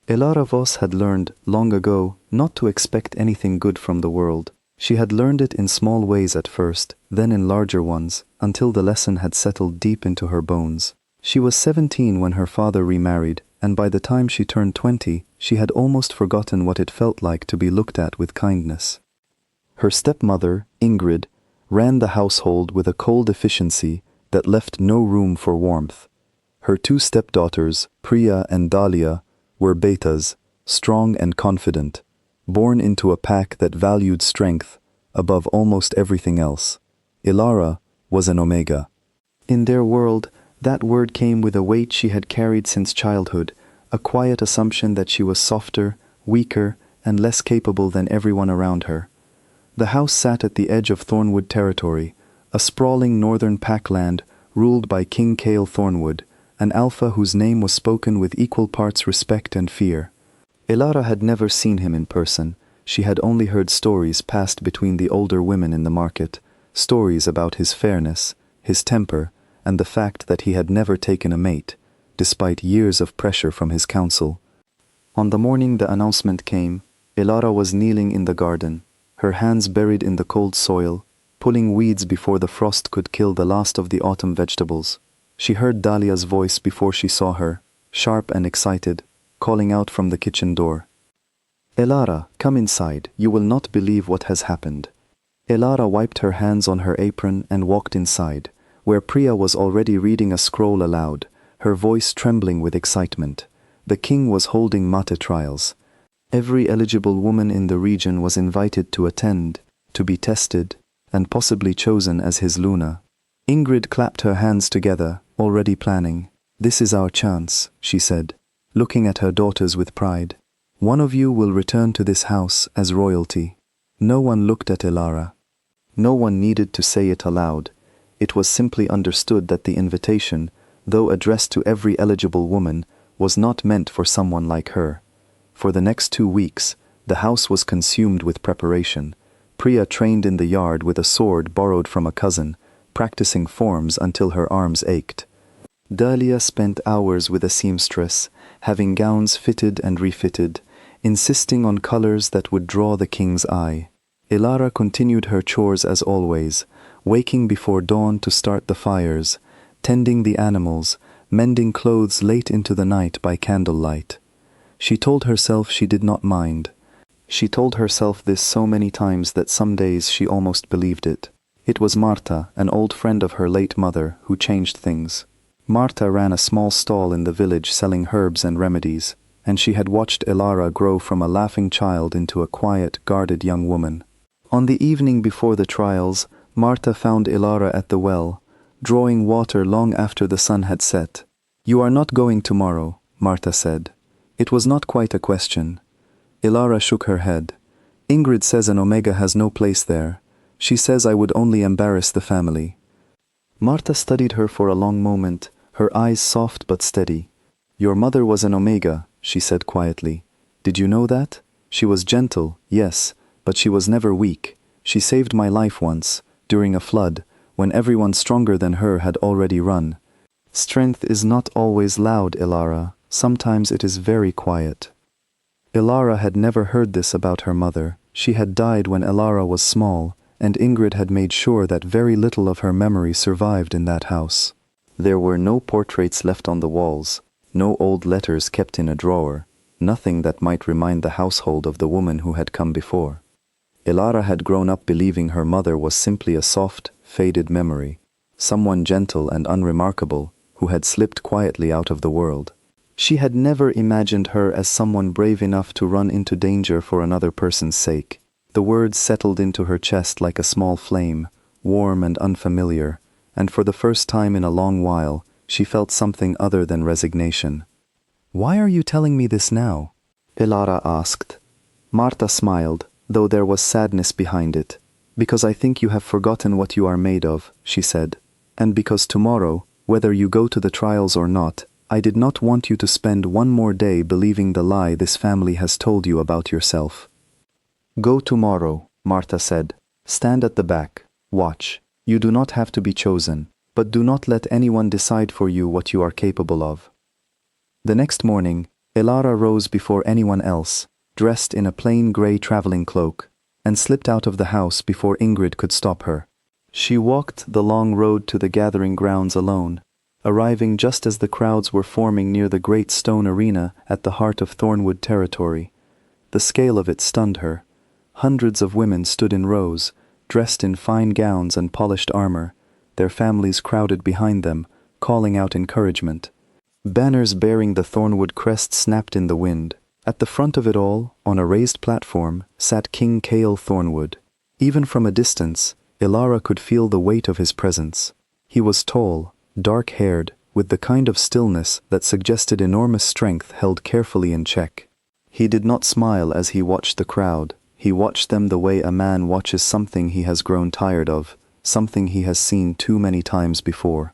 Elara Vos had learned, long ago, not to expect anything good from the world. She had learned it in small ways at first, then in larger ones, until the lesson had settled deep into her bones. She was 17 when her father remarried, and by the time she turned 20, she had almost forgotten what it felt like to be looked at with kindness. Her stepmother, Ingrid, ran the household with a cold efficiency that left no room for warmth. Her two stepdaughters, Priya and Dahlia, were betas, strong and confident, born into a pack that valued strength above almost everything else. Elara was an omega. In their world, that word came with a weight she had carried since childhood, a quiet assumption that she was softer, weaker, and less capable than everyone around her. The house sat at the edge of Thornwood territory, a sprawling northern packland ruled by King Cale Thornwood, an alpha whose name was spoken with equal parts respect and fear. Elara had never seen him in person. She had only heard stories passed between the older women in the market, stories about his fairness, his temper, and the fact that he had never taken a mate, despite years of pressure from his council. On the morning the announcement came, Elara was kneeling in the garden, her hands buried in the cold soil, pulling weeds before the frost could kill the last of the autumn vegetables. She heard Dahlia's voice before she saw her, sharp and excited, calling out from the kitchen door. "Elara, come inside. You will not believe what has happened." Elara wiped her hands on her apron and walked inside, where Priya was already reading a scroll aloud, her voice trembling with excitement. The king was holding mate trials. Every eligible woman in the region was invited to attend, to be tested, and possibly chosen as his Luna. Ingrid clapped her hands together, already planning. "This is our chance," she said, looking at her daughters with pride. "One of you will return to this house as royalty." No one looked at Elara. No one needed to say it aloud. It was simply understood that the invitation, though addressed to every eligible woman, was not meant for someone like her. For the next 2 weeks, the house was consumed with preparation. Priya trained in the yard with a sword borrowed from a cousin, practicing forms until her arms ached. Dahlia spent hours with a seamstress, having gowns fitted and refitted, insisting on colors that would draw the king's eye. Elara continued her chores as always, waking before dawn to start the fires, tending the animals, mending clothes late into the night by candlelight. She told herself she did not mind. She told herself this so many times that some days she almost believed it. It was Marta, an old friend of her late mother, who changed things. Marta ran a small stall in the village selling herbs and remedies, and she had watched Elara grow from a laughing child into a quiet, guarded young woman. On the evening before the trials, Marta found Elara at the well, drawing water long after the sun had set. "You are not going tomorrow," Marta said. It was not quite a question. Elara shook her head. "Ingrid says an omega has no place there. She says I would only embarrass the family." Marta studied her for a long moment, her eyes soft but steady. "Your mother was an omega," she said quietly. "Did you know that? She was gentle, yes, but she was never weak. She saved my life once, during a flood, when everyone stronger than her had already run. Strength is not always loud, Elara. Sometimes it is very quiet." Elara had never heard this about her mother. She had died when Elara was small, and Ingrid had made sure that very little of her memory survived in that house. There were no portraits left on the walls, no old letters kept in a drawer, nothing that might remind the household of the woman who had come before. Elara had grown up believing her mother was simply a soft, faded memory, someone gentle and unremarkable who had slipped quietly out of the world. She had never imagined her as someone brave enough to run into danger for another person's sake. The words settled into her chest like a small flame, warm and unfamiliar, and for the first time in a long while, she felt something other than resignation. "Why are you telling me this now?" Elara asked. Marta smiled, though there was sadness behind it. "Because I think you have forgotten what you are made of," she said. "And because tomorrow, whether you go to the trials or not, I did not want you to spend one more day believing the lie this family has told you about yourself." "Go tomorrow," Marta said. "Stand at the back. Watch. You do not have to be chosen, but do not let anyone decide for you what you are capable of." The next morning, Elara rose before anyone else, dressed in a plain grey traveling cloak, and slipped out of the house before Ingrid could stop her. She walked the long road to the gathering grounds alone, arriving just as the crowds were forming near the great stone arena at the heart of Thornwood territory. The scale of it stunned her. Hundreds of women stood in rows, dressed in fine gowns and polished armor, their families crowded behind them, calling out encouragement. Banners bearing the Thornwood crest snapped in the wind. At the front of it all, on a raised platform, sat King Cale Thornwood. Even from a distance, Elara could feel the weight of his presence. He was tall, dark-haired, with the kind of stillness that suggested enormous strength held carefully in check. He did not smile as he watched the crowd. He watched them the way a man watches something he has grown tired of, something he has seen too many times before.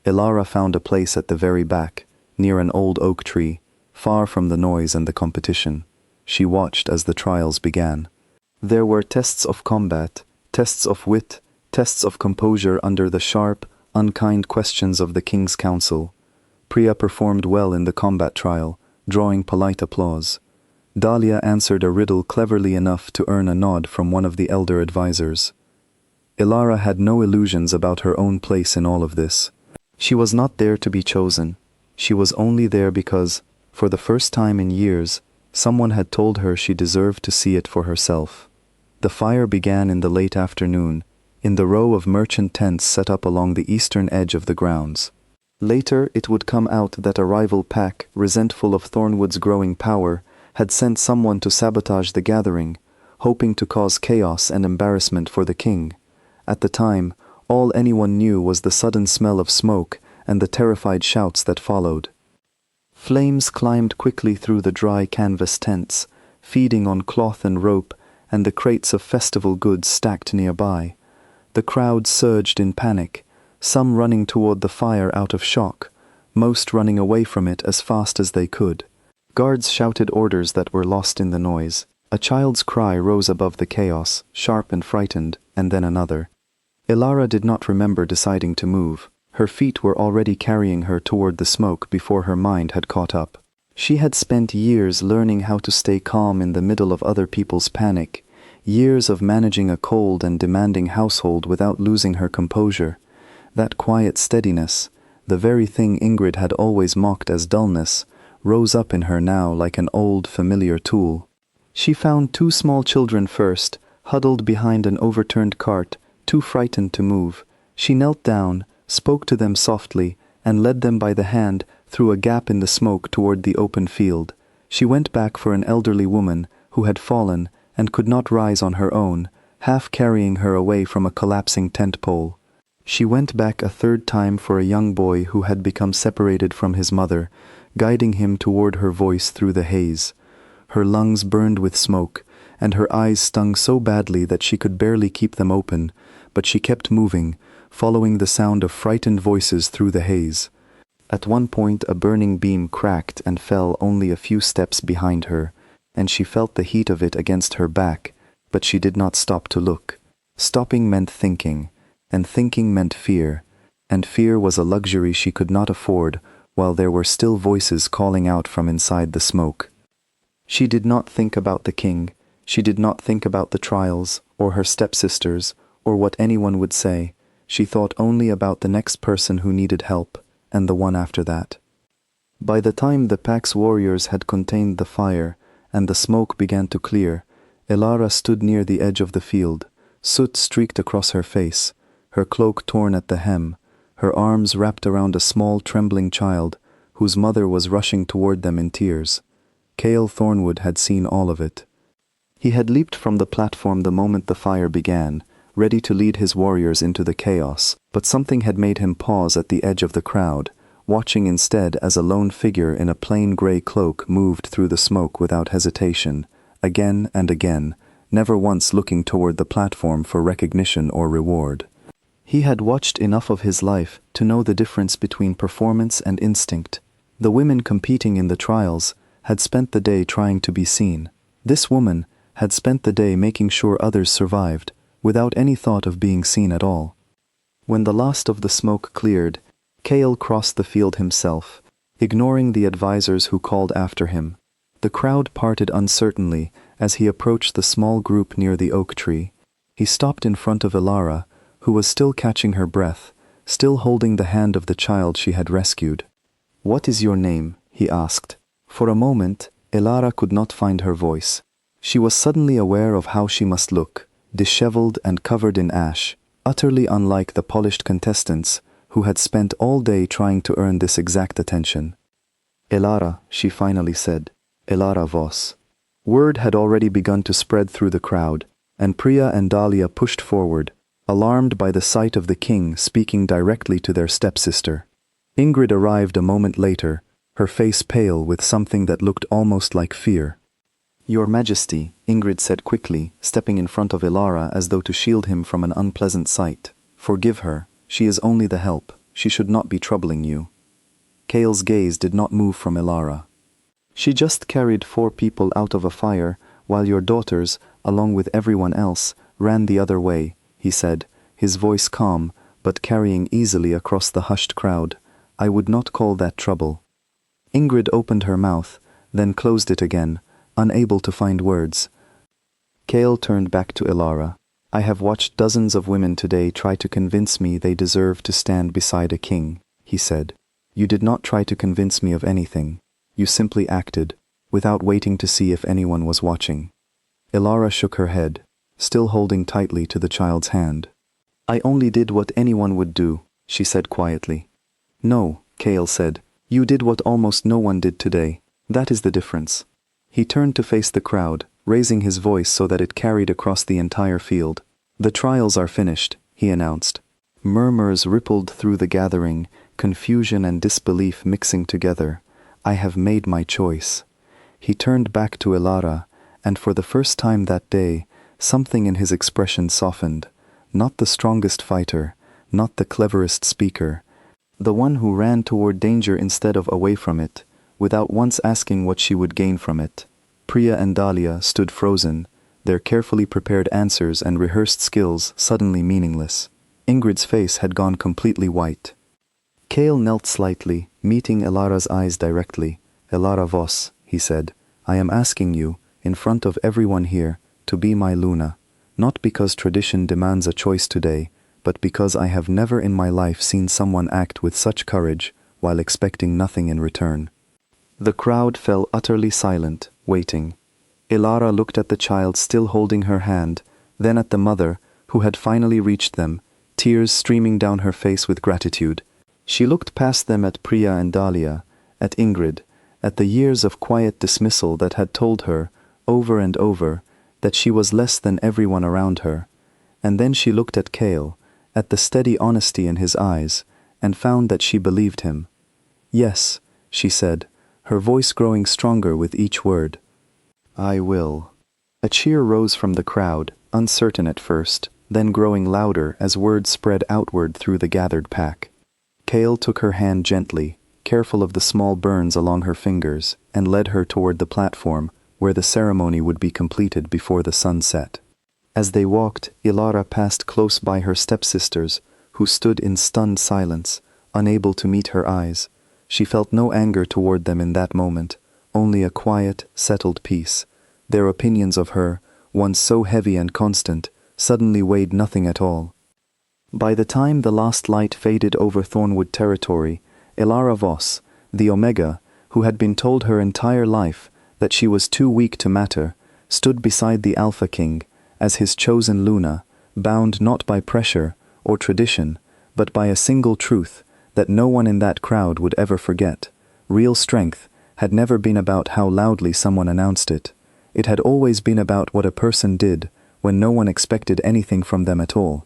Elara found a place at the very back, near an old oak tree, far from the noise and the competition. She watched as the trials began. There were tests of combat, tests of wit, tests of composure under the sharp, unkind questions of the king's council. Priya performed well in the combat trial, drawing polite applause. Dahlia answered a riddle cleverly enough to earn a nod from one of the elder advisors. Elara had no illusions about her own place in all of this. She was not there to be chosen. She was only there because, for the first time in years, someone had told her she deserved to see it for herself. The fire began in the late afternoon, in the row of merchant tents set up along the eastern edge of the grounds. Later it would come out that a rival pack, resentful of Thornwood's growing power, had sent someone to sabotage the gathering, hoping to cause chaos and embarrassment for the king. At the time, all anyone knew was the sudden smell of smoke and the terrified shouts that followed. Flames climbed quickly through the dry canvas tents, feeding on cloth and rope and the crates of festival goods stacked nearby. The crowd surged in panic, some running toward the fire out of shock, most running away from it as fast as they could. Guards shouted orders that were lost in the noise. A child's cry rose above the chaos, sharp and frightened, and then another. Elara did not remember deciding to move. Her feet were already carrying her toward the smoke before her mind had caught up. She had spent years learning how to stay calm in the middle of other people's panic, years of managing a cold and demanding household without losing her composure. That quiet steadiness, the very thing Ingrid had always mocked as dullness, rose up in her now like an old, familiar tool. She found two small children first, huddled behind an overturned cart, too frightened to move. She knelt down, spoke to them softly, and led them by the hand through a gap in the smoke toward the open field. She went back for an elderly woman who had fallen and could not rise on her own, half carrying her away from a collapsing tent pole. She went back a third time for a young boy who had become separated from his mother, guiding him toward her voice through the haze. Her lungs burned with smoke, and her eyes stung so badly that she could barely keep them open, but she kept moving, following the sound of frightened voices through the haze. At one point a burning beam cracked and fell only a few steps behind her, and she felt the heat of it against her back, but she did not stop to look. Stopping meant thinking, and thinking meant fear, and fear was a luxury she could not afford while there were still voices calling out from inside the smoke. She did not think about the king, she did not think about the trials, or her stepsisters, or what anyone would say. She thought only about the next person who needed help, and the one after that. By the time the pack's warriors had contained the fire, and the smoke began to clear, Elara stood near the edge of the field. Soot streaked across her face, her cloak torn at the hem, her arms wrapped around a small trembling child, whose mother was rushing toward them in tears. Cale Thornwood had seen all of it. He had leaped from the platform the moment the fire began, ready to lead his warriors into the chaos, but something had made him pause at the edge of the crowd, watching instead as a lone figure in a plain grey cloak moved through the smoke without hesitation, again and again, never once looking toward the platform for recognition or reward. He had watched enough of his life to know the difference between performance and instinct. The women competing in the trials had spent the day trying to be seen. This woman had spent the day making sure others survived, without any thought of being seen at all. When the last of the smoke cleared, Cale crossed the field himself, ignoring the advisors who called after him. The crowd parted uncertainly as he approached the small group near the oak tree. He stopped in front of Elara, who was still catching her breath, still holding the hand of the child she had rescued. "What is your name?" he asked. For a moment, Elara could not find her voice. She was suddenly aware of how she must look, disheveled and covered in ash, utterly unlike the polished contestants who had spent all day trying to earn this exact attention. "Elara," she finally said. "Elara Voss." Word had already begun to spread through the crowd, and Priya and Dahlia pushed forward, alarmed by the sight of the king speaking directly to their stepsister. Ingrid arrived a moment later, her face pale with something that looked almost like fear. "Your Majesty," Ingrid said quickly, stepping in front of Elara as though to shield him from an unpleasant sight. "Forgive her. She is only the help. She should not be troubling you." Kale's gaze did not move from Elara. "She just carried 4 people out of a fire, while your daughters, along with everyone else, ran the other way," he said, his voice calm, but carrying easily across the hushed crowd. "I would not call that trouble." Ingrid opened her mouth, then closed it again, unable to find words. Kale turned back to Elara. "I have watched dozens of women today try to convince me they deserve to stand beside a king," he said. "You did not try to convince me of anything. You simply acted, without waiting to see if anyone was watching." Elara shook her head, still holding tightly to the child's hand. "I only did what anyone would do," she said quietly. "No," Kale said. "You did what almost no one did today. That is the difference." He turned to face the crowd, raising his voice so that it carried across the entire field. "The trials are finished," he announced. Murmurs rippled through the gathering, confusion and disbelief mixing together. "I have made my choice." He turned back to Elara, and for the first time that day, something in his expression softened. Not the strongest fighter, not the cleverest speaker, the one who ran toward danger instead of away from it, without once asking what she would gain from it. Priya and Dahlia stood frozen, their carefully prepared answers and rehearsed skills suddenly meaningless. Ingrid's face had gone completely white. Kale knelt slightly, meeting Elara's eyes directly. "Elara Voss," he said, "I am asking you, in front of everyone here, to be my Luna, not because tradition demands a choice today, but because I have never in my life seen someone act with such courage while expecting nothing in return." The crowd fell utterly silent, waiting. Elara looked at the child still holding her hand, then at the mother, who had finally reached them, tears streaming down her face with gratitude. She looked past them at Priya and Dahlia, at Ingrid, at the years of quiet dismissal that had told her, over and over, that she was less than everyone around her. And then she looked at Kale, at the steady honesty in his eyes, and found that she believed him. "Yes," she said, her voice growing stronger with each word. "I will." A cheer rose from the crowd, uncertain at first, then growing louder as words spread outward through the gathered pack. Kale took her hand gently, careful of the small burns along her fingers, and led her toward the platform, where the ceremony would be completed before the sun set. As they walked, Elara passed close by her stepsisters, who stood in stunned silence, unable to meet her eyes. She felt no anger toward them in that moment, only a quiet, settled peace. Their opinions of her, once so heavy and constant, suddenly weighed nothing at all. By the time the last light faded over Thornwood territory, Elara Voss, the Omega, who had been told her entire life that she was too weak to matter, stood beside the Alpha King, as his chosen Luna, bound not by pressure or tradition, but by a single truth that no one in that crowd would ever forget. Real strength had never been about how loudly someone announced it. It had always been about what a person did when no one expected anything from them at all.